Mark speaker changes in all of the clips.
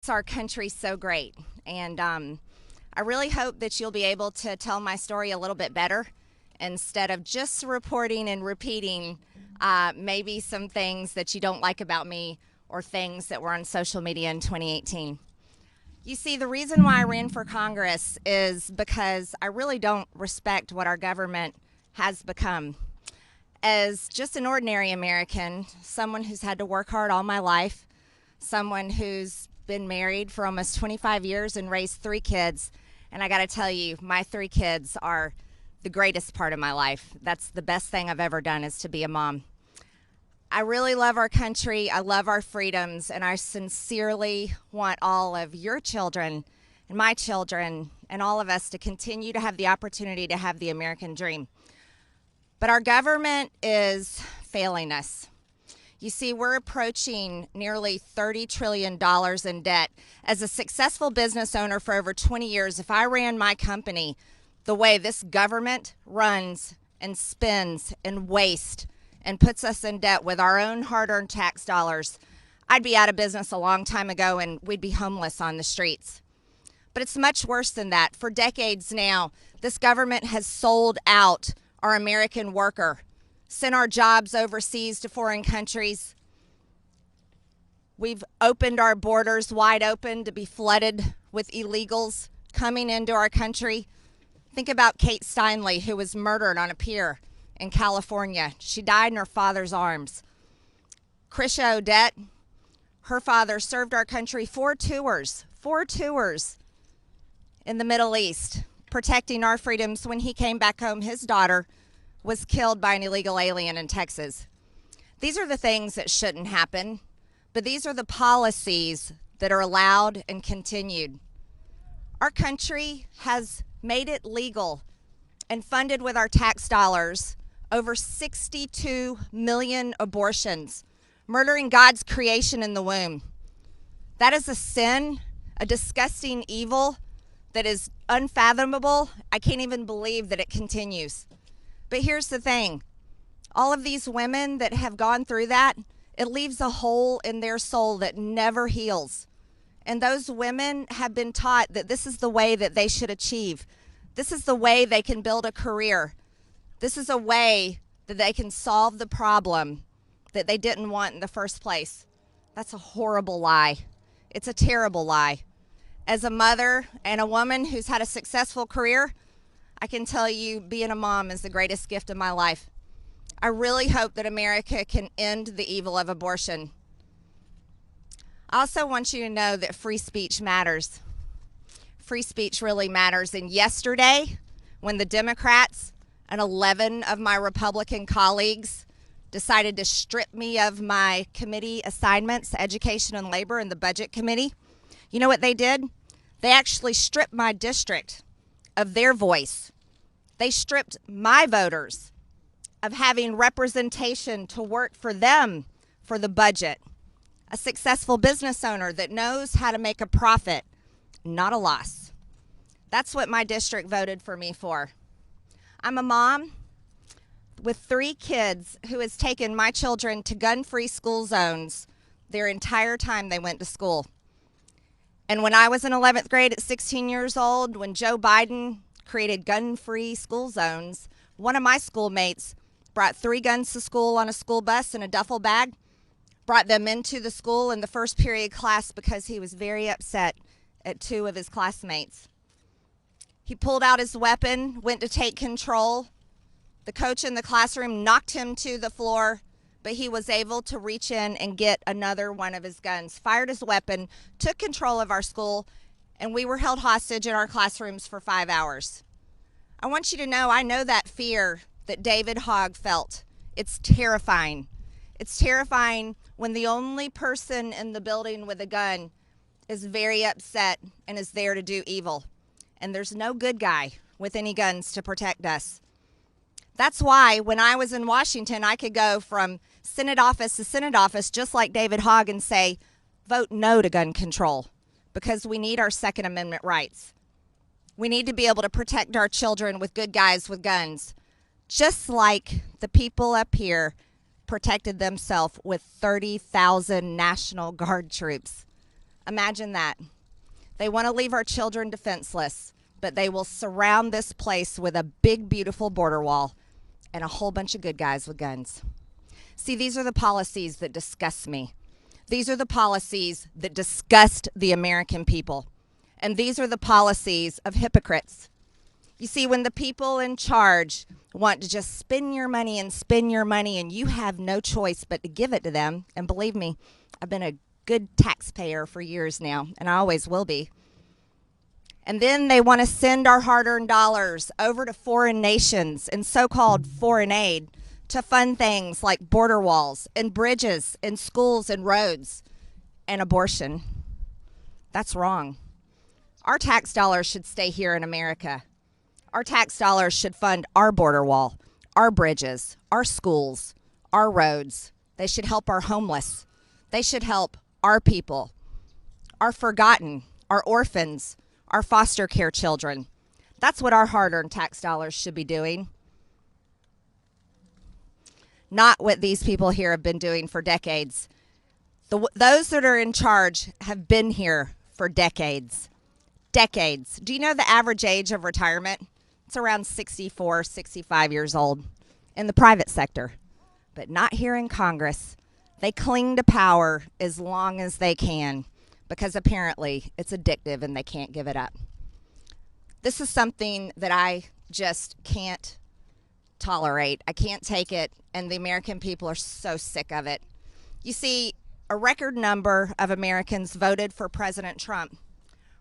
Speaker 1: Our country's so great, and I really hope that you'll be able to tell my story a little bit better instead of just reporting and repeating maybe some things that you don't like about me or things that were on social media in 2018. You see, the reason why I ran for Congress is because I really don't respect what our government has become. As just an ordinary American, someone who's had to work hard all my life, someone who's been married for almost 25 years and raised 3 kids, and I got to tell you, my 3 kids are the greatest part of my life. That's the best thing I've ever done, is to be a mom. I really love our country. I love our freedoms, and I sincerely want all of your children and my children and all of us to continue to have the opportunity to have the American dream. But our government is failing us. You see, we're approaching nearly $30 trillion in debt. As a successful business owner for over 20 years, if I ran my company the way this government runs and spends and wastes and puts us in debt with our own hard-earned tax dollars, I'd be out of business a long time ago and we'd be homeless on the streets. But it's much worse than that. For decades now, this government has sold out our American worker, sent our jobs overseas to foreign countries. We've opened our borders wide open to be flooded with illegals coming into our country. Think about Kate Steinle, who was murdered on a pier in California. She died in her father's arms. Krisha Odette, her father served our country 4 tours in the Middle East, protecting our freedoms. When he came back home, his daughter was killed by an illegal alien in Texas. These are the things that shouldn't happen, but these are the policies that are allowed and continued. Our country has made it legal and funded with our tax dollars over 62 million abortions, murdering God's creation in the womb. That is a sin, a disgusting evil that is unfathomable. I can't even believe that it continues. But here's the thing. All of these women that have gone through that, it leaves a hole in their soul that never heals. And those women have been taught that this is the way that they should achieve. This is the way they can build a career. This is a way that they can solve the problem that they didn't want in the first place. That's a horrible lie. It's a terrible lie. As a mother and a woman who's had a successful career, I can tell you being a mom is the greatest gift of my life. I really hope that America can end the evil of abortion. I also want you to know that free speech matters. Free speech really matters. And yesterday, when the Democrats and 11 of my Republican colleagues decided to strip me of my committee assignments, Education and Labor, and the Budget Committee, you know what they did? They actually stripped my district of their voice. They stripped my voters of having representation to work for them for the budget. A successful business owner that knows how to make a profit, not a loss. That's what my district voted for me for. I'm a mom with 3 kids who has taken my children to gun-free school zones their entire time they went to school. And when I was in 11th grade at 16 years old, when Joe Biden created gun-free school zones, one of my schoolmates brought 3 guns to school on a school bus in a duffel bag, brought them into the school in the first period class because he was very upset at 2 of his classmates. He pulled out his weapon, went to take control. The coach in the classroom knocked him to the floor, but he was able to reach in and get another one of his guns, fired his weapon, took control of our school, and we were held hostage in our classrooms for 5 hours. I want you to know, I know that fear that David Hogg felt. It's terrifying. It's terrifying when the only person in the building with a gun is very upset and is there to do evil. And there's no good guy with any guns to protect us. That's why when I was in Washington, I could go from Senate office to Senate office just like David Hogg and say, vote no to gun control, because we need our Second Amendment rights. We need to be able to protect our children with good guys with guns, just like the people up here protected themselves with 30,000 National Guard troops. Imagine that. They want to leave our children defenseless, but they will surround this place with a big, beautiful border wall and a whole bunch of good guys with guns. See, these are the policies that disgust me. These are the policies that disgust the American people. And these are the policies of hypocrites. You see, when the people in charge want to just spend your money and you have no choice but to give it to them, and believe me, I've been a good taxpayer for years now, and I always will be. And then they want to send our hard-earned dollars over to foreign nations and so-called foreign aid to fund things like border walls and bridges and schools and roads and abortion. That's wrong. Our tax dollars should stay here in America. Our tax dollars should fund our border wall, our bridges, our schools, our roads. They should help our homeless. They should help our people, our forgotten, our orphans, our foster care children. That's what our hard-earned tax dollars should be doing. Not what these people here have been doing for decades. Those that are in charge have been here for decades. Decades. Do you know the average age of retirement? It's around 64, 65 years old in the private sector, but not here in Congress. They cling to power as long as they can because apparently it's addictive and they can't give it up. This is something that I just can't tolerate. I can't take it, and the American people are so sick of it. You see, a record number of Americans voted for President Trump.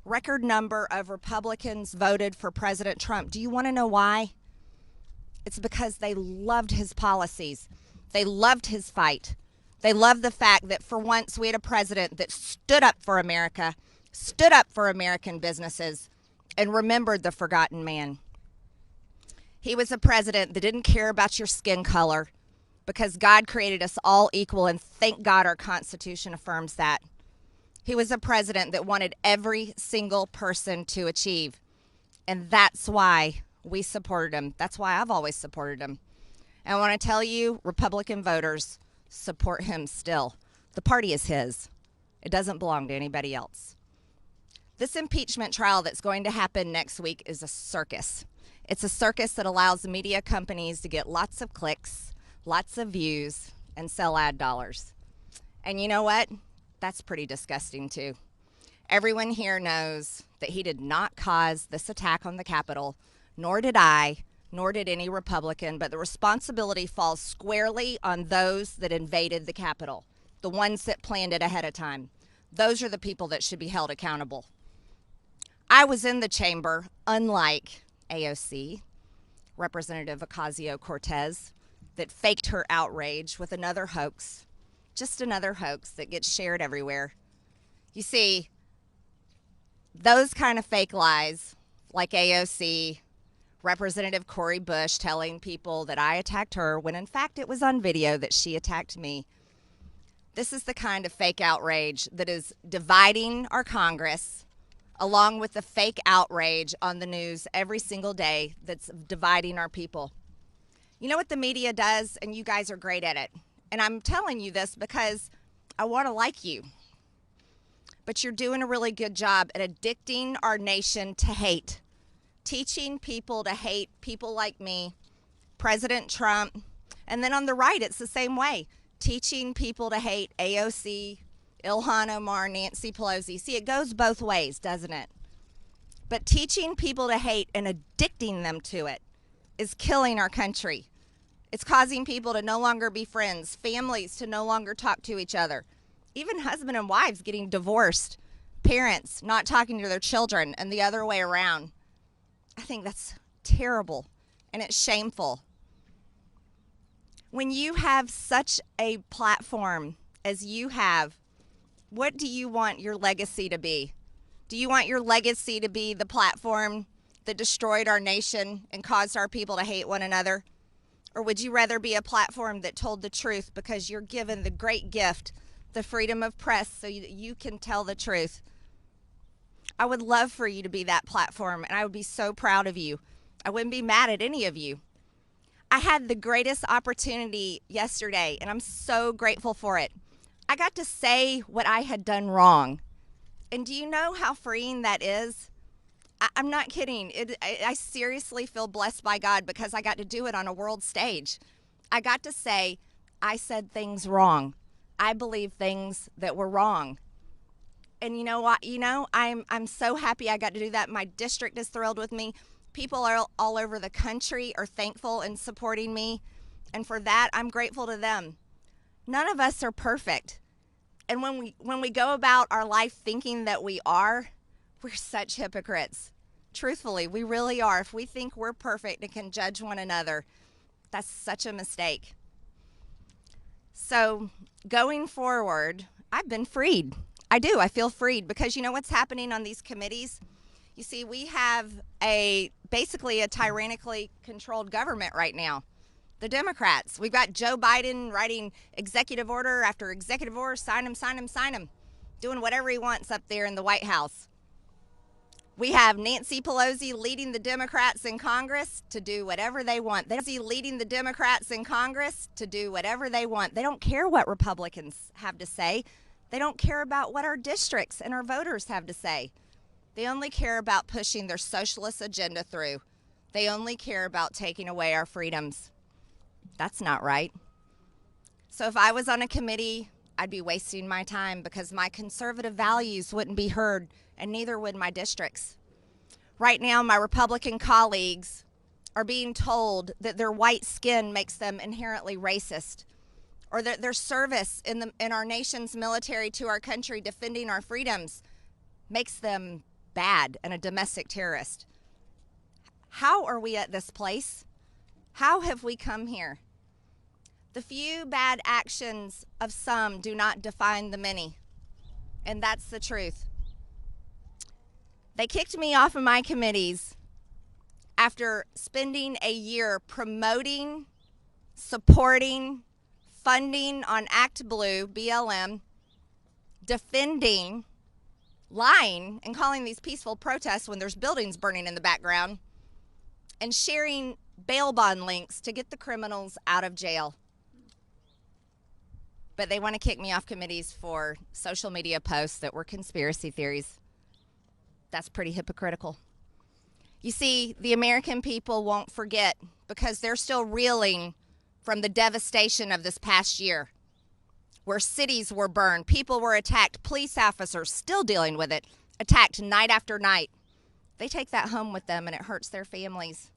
Speaker 1: Record number of Republicans voted for President Trump. Do you want to know why? It's because they loved his policies. They loved his fight. They loved the fact that for once we had a president that stood up for America, stood up for American businesses, and remembered the forgotten man. He was a president that didn't care about your skin color because God created us all equal, and thank God our Constitution affirms that. He was a president that wanted every single person to achieve, and that's why we supported him. That's why I've always supported him. And I want to tell you, Republican voters support him still. The party is his. It doesn't belong to anybody else. This impeachment trial that's going to happen next week is a circus. It's a circus that allows media companies to get lots of clicks, lots of views, and sell ad dollars. And you know what? That's pretty disgusting too. Everyone here knows that he did not cause this attack on the Capitol, nor did I, nor did any Republican, but the responsibility falls squarely on those that invaded the Capitol, the ones that planned it ahead of time. Those are the people that should be held accountable. I was in the chamber, unlike AOC, Representative Ocasio-Cortez, that faked her outrage with another hoax, just another hoax that gets shared everywhere. You see, those kind of fake lies, like AOC, Representative Cori Bush telling people that I attacked her when in fact it was on video that she attacked me. This is the kind of fake outrage that is dividing our Congress, along with the fake outrage on the news every single day that's dividing our people. You know what the media does, and you guys are great at it. And I'm telling you this because I want to like you. But you're doing a really good job at addicting our nation to hate. Teaching people to hate people like me, President Trump, and then on the right, it's the same way. Teaching people to hate AOC, Ilhan Omar, Nancy Pelosi. See, it goes both ways, doesn't it? But teaching people to hate and addicting them to it is killing our country. It's causing people to no longer be friends, families to no longer talk to each other, even husband and wives getting divorced, parents not talking to their children, and the other way around. I think that's terrible, and it's shameful. When you have such a platform as you have, what do you want your legacy to be? Do you want your legacy to be the platform that destroyed our nation and caused our people to hate one another? Or would you rather be a platform that told the truth because you're given the great gift, the freedom of press, so you can tell the truth? I would love for you to be that platform, and I would be so proud of you. I wouldn't be mad at any of you. I had the greatest opportunity yesterday, and I'm so grateful for it. I got to say what I had done wrong, And do you know how freeing that is? I'm not kidding. I seriously feel blessed by God because I got to do it on a world stage. I got to say, I said things wrong. I believe things that were wrong. And you know what? I'm so happy I got to do that. My district is thrilled with me. People are all over the country are thankful and supporting me. And for that, I'm grateful to them. None of us are perfect. And when we go about our life thinking that we are, we're such hypocrites. Truthfully, we really are. If we think we're perfect and can judge one another, that's such a mistake. So going forward, I've been freed. I do. I feel freed because you know what's happening on these committees? You see, we have basically a tyrannically controlled government right now. The Democrats. We've got Joe Biden writing executive order after executive order, sign him, doing whatever he wants up there in the White House. We have Nancy Pelosi leading the Democrats in Congress to do whatever they want. Leading the Democrats in Congress to do whatever they want. They don't care what Republicans have to say. They don't care about what our districts and our voters have to say. They only care about pushing their socialist agenda through. They only care about taking away our freedoms. That's not right. So if I was on a committee, I'd be wasting my time because my conservative values wouldn't be heard, and neither would my districts. Right now, my Republican colleagues are being told that their white skin makes them inherently racist, or that their service in our nation's military to our country defending our freedoms makes them bad and a domestic terrorist. How are we at this place? How have we come here? The few bad actions of some do not define the many, and that's the truth. They kicked me off of my committees after spending a year promoting, supporting, funding on Act Blue, BLM, defending, lying, and calling these peaceful protests when there's buildings burning in the background, and sharing bail bond links to get the criminals out of jail. But they want to kick me off committees for social media posts that were conspiracy theories. That's pretty hypocritical. You see, the American people won't forget because they're still reeling from the devastation of this past year, where cities were burned, people were attacked, police officers still dealing with it, attacked night after night. They take that home with them and it hurts their families.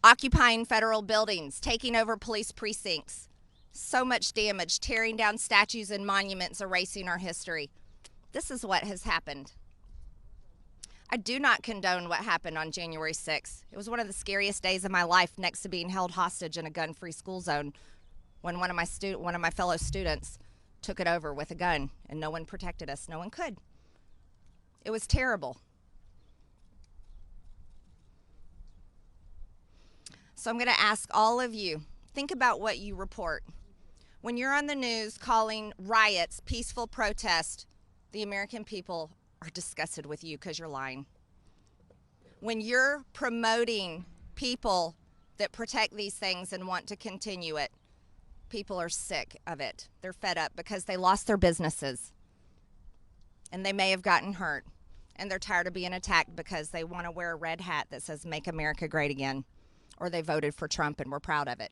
Speaker 1: Occupying federal buildings, taking over police precincts, so much damage, tearing down statues and monuments, erasing our history. This is what has happened. I do not condone what happened on January 6th. It was one of the scariest days of my life next to being held hostage in a gun-free school zone when one of my fellow students took it over with a gun and no one protected us. No one could. It was terrible. So I'm going to ask all of you, think about what you report. When you're on the news calling riots peaceful protest, the American people are disgusted with you because you're lying. When you're promoting people that protect these things and want to continue it, people are sick of it. They're fed up because they lost their businesses and they may have gotten hurt, and they're tired of being attacked because they want to wear a red hat that says "Make America Great Again," or they voted for Trump and we're proud of it.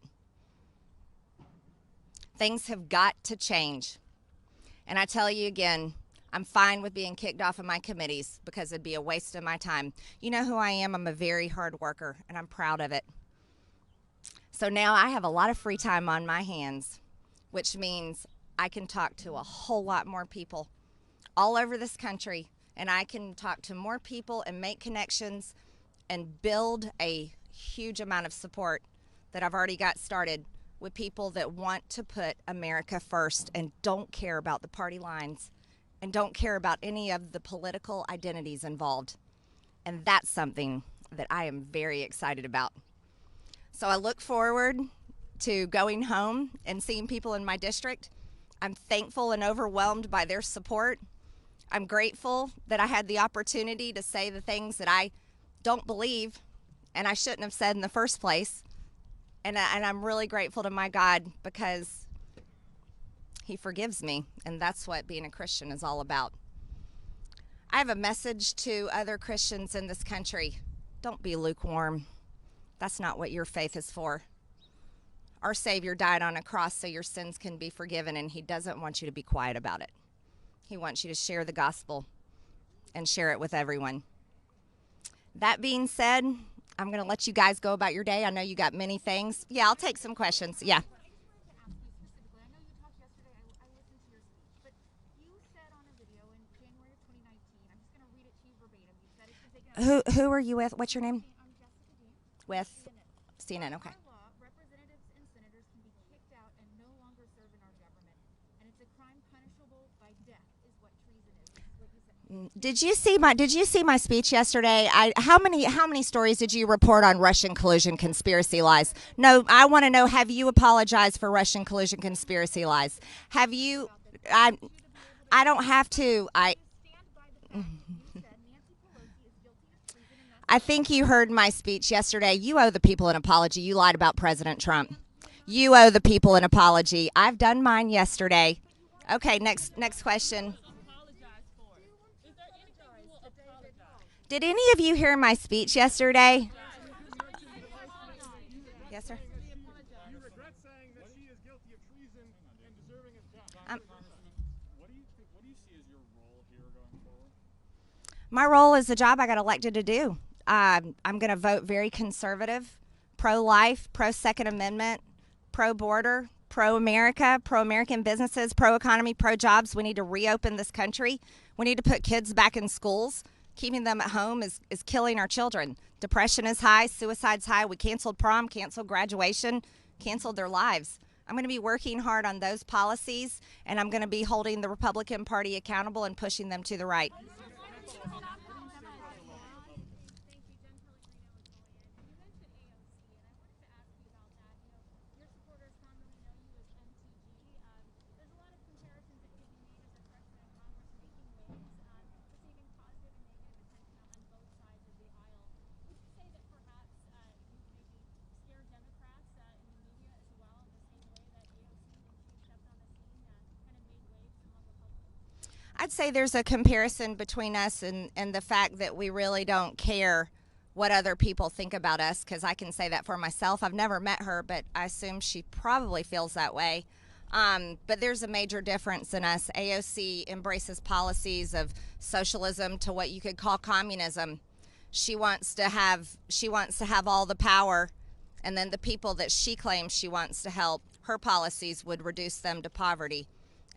Speaker 1: Things have got to change. And I tell you again, I'm fine with being kicked off of my committees because it'd be a waste of my time. You know who I am. I'm a very hard worker, and I'm proud of it. So now I have a lot of free time on my hands, which means I can talk to a whole lot more people all over this country, and I can talk to more people and make connections and build a huge amount of support that I've already got started with people that want to put America first and don't care about the party lines and don't care about any of the political identities involved. And that's something that I am very excited about. So I look forward to going home and seeing people in my district. I'm thankful and overwhelmed by their support. I'm grateful that I had the opportunity to say the things that I don't believe and I shouldn't have said in the first place. And I'm really grateful to my God because He forgives me, and that's what being a Christian is all about. I have a message to other Christians in this country. Don't be lukewarm. That's not what your faith is for. Our Savior died on a cross so your sins can be forgiven, and He doesn't want you to be quiet about it. He wants you to share the gospel and share it with everyone. That being said, I'm going to let you guys go about your day. I know you got many things. Yeah, I'll take some questions. Yeah. Who are you with? What's your name? With CNN. Okay.
Speaker 2: Representatives and senators can be kicked out and no longer serve in our government, and it's a crime punishable by death, is what treason is. What you said.
Speaker 1: Did you see my speech yesterday? How many stories did you report on Russian collusion conspiracy lies? No, I want to know, have you apologized for Russian collusion conspiracy lies? Have you? I don't have to. I think you heard my speech yesterday. You owe the people an apology. You lied about President Trump. You owe the people an apology. I've done mine yesterday. Okay, next question. Did any of you hear my speech yesterday? Yes, sir.
Speaker 3: You regret saying that she is guilty of treason and deserving of death. What do you see as your role here going forward?
Speaker 1: My role is the job I got elected to do. I'm going to vote very conservative, pro-life, pro-Second Amendment, pro-border, pro-America, pro-American businesses, pro-economy, pro-jobs. We need to reopen this country. We need to put kids back in schools. Keeping them at home is killing our children. Depression is high, suicide's high. We canceled prom, canceled graduation, canceled their lives. I'm going to be working hard on those policies, and I'm going to be holding the Republican Party accountable and pushing them to the right. I'd say there's a comparison between us and the fact that we really don't care what other people think about us, because I can say that for myself. I've never met her, but I assume she probably feels that way. But there's a major difference in us. AOC embraces policies of socialism to what you could call communism. She wants to have all the power, and then the people that she claims she wants to help, her policies would reduce them to poverty,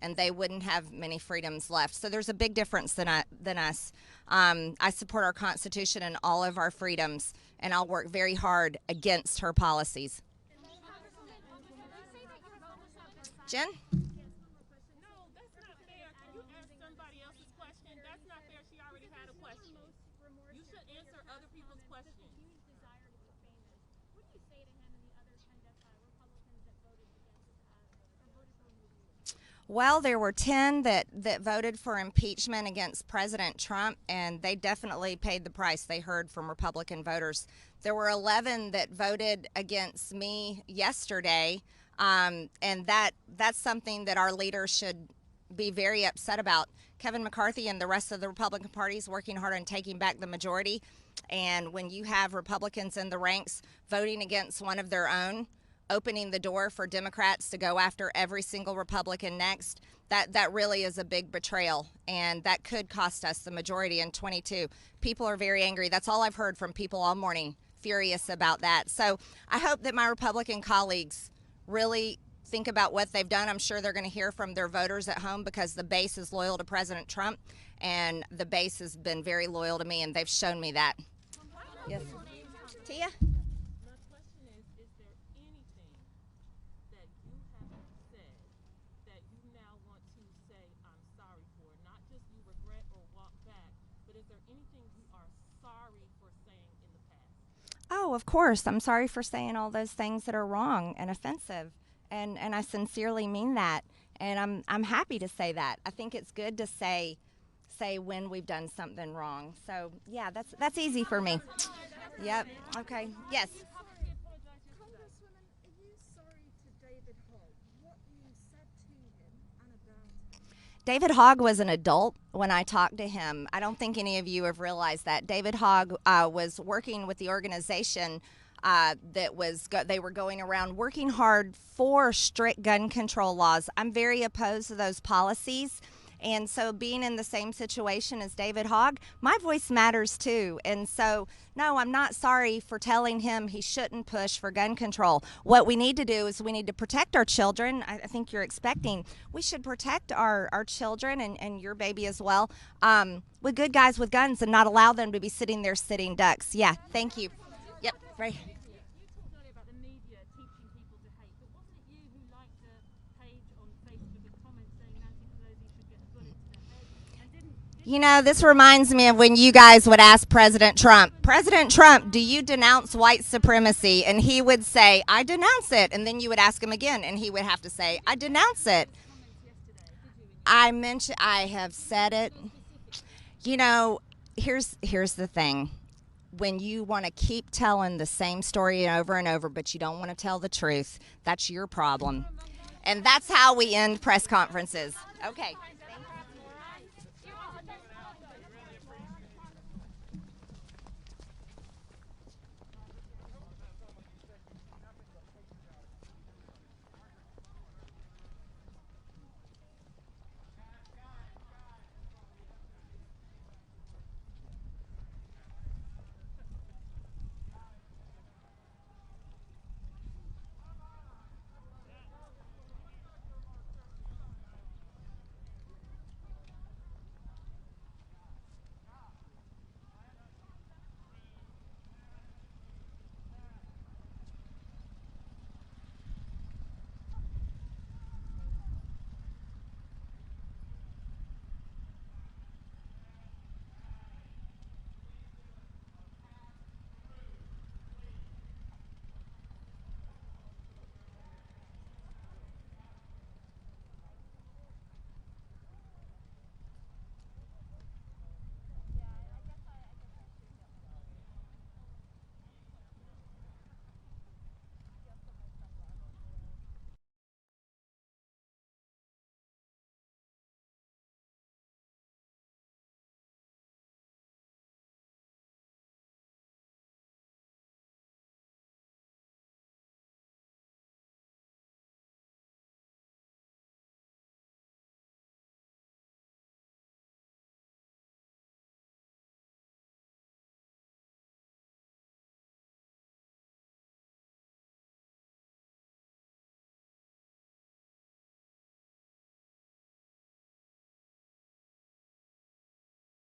Speaker 1: and they wouldn't have many freedoms left. So there's a big difference than us. I support our Constitution and all of our freedoms, and I'll work very hard against her policies. Jen?
Speaker 4: No, that's not fair. Can you ask somebody else's question? That's not fair. She already had a question. You should answer other people's questions. What do you say to him and the other kind of Republicans that voted against
Speaker 1: Well, there were 10 that voted for impeachment against President Trump, and they definitely paid the price. They heard from Republican voters. There were 11 that voted against me yesterday, and that's something that our leaders should be very upset about. Kevin McCarthy and the rest of the Republican Party is working hard on taking back the majority, and when you have Republicans in the ranks voting against one of their own, opening the door for Democrats to go after every single Republican next, that really is a big betrayal, and that could cost us the majority in 22. People are very angry. That's all I've heard from people all morning, furious about that. So I hope that my Republican colleagues really think about what they've done. I'm sure they're going to hear from their voters at home, because the base is loyal to President Trump, and the base has been very loyal to me, and they've shown me that. Yes. Tia?
Speaker 4: My question is there anything that you have said that you now want to say I'm sorry for? Not just you regret or walk back, but is there anything you are sorry for saying in the past?
Speaker 1: Oh, of course. I'm sorry for saying all those things that are wrong and offensive. And I sincerely mean that. And I'm happy to say that. I think it's good to say when we've done something wrong. So yeah, that's easy for me. Yep. Okay. Yes.
Speaker 2: Congresswoman, are you sorry to David Hogg? What you said to him and about him?
Speaker 1: David Hogg was an adult when I talked to him. I don't think any of you have realized that. David Hogg was working with the organization they were going around working hard for strict gun control laws. I'm very opposed to those policies. And so being in the same situation as David Hogg, my voice matters too. And so, no, I'm not sorry for telling him he shouldn't push for gun control. What we need to do is we need to protect our children. I think you're expecting we should protect our children and your baby as well with good guys with guns and not allow them to be sitting there sitting ducks. Yeah, thank you. Yep, right.
Speaker 2: You talked earlier about the media teaching people to hate, but wasn't it you who liked the page on Facebook and comments saying Nancy Pelosi should get a bullet to the head? And didn't
Speaker 1: You know, this reminds me of when you guys would ask President Trump, President Trump, do you denounce white supremacy? And he would say, I denounce it. And then you would ask him again, and he would have to say, I denounce it. I have said it. You know, here's the thing. When you want to keep telling the same story over and over, but you don't want to tell the truth, that's your problem. And that's how we end press conferences. Okay.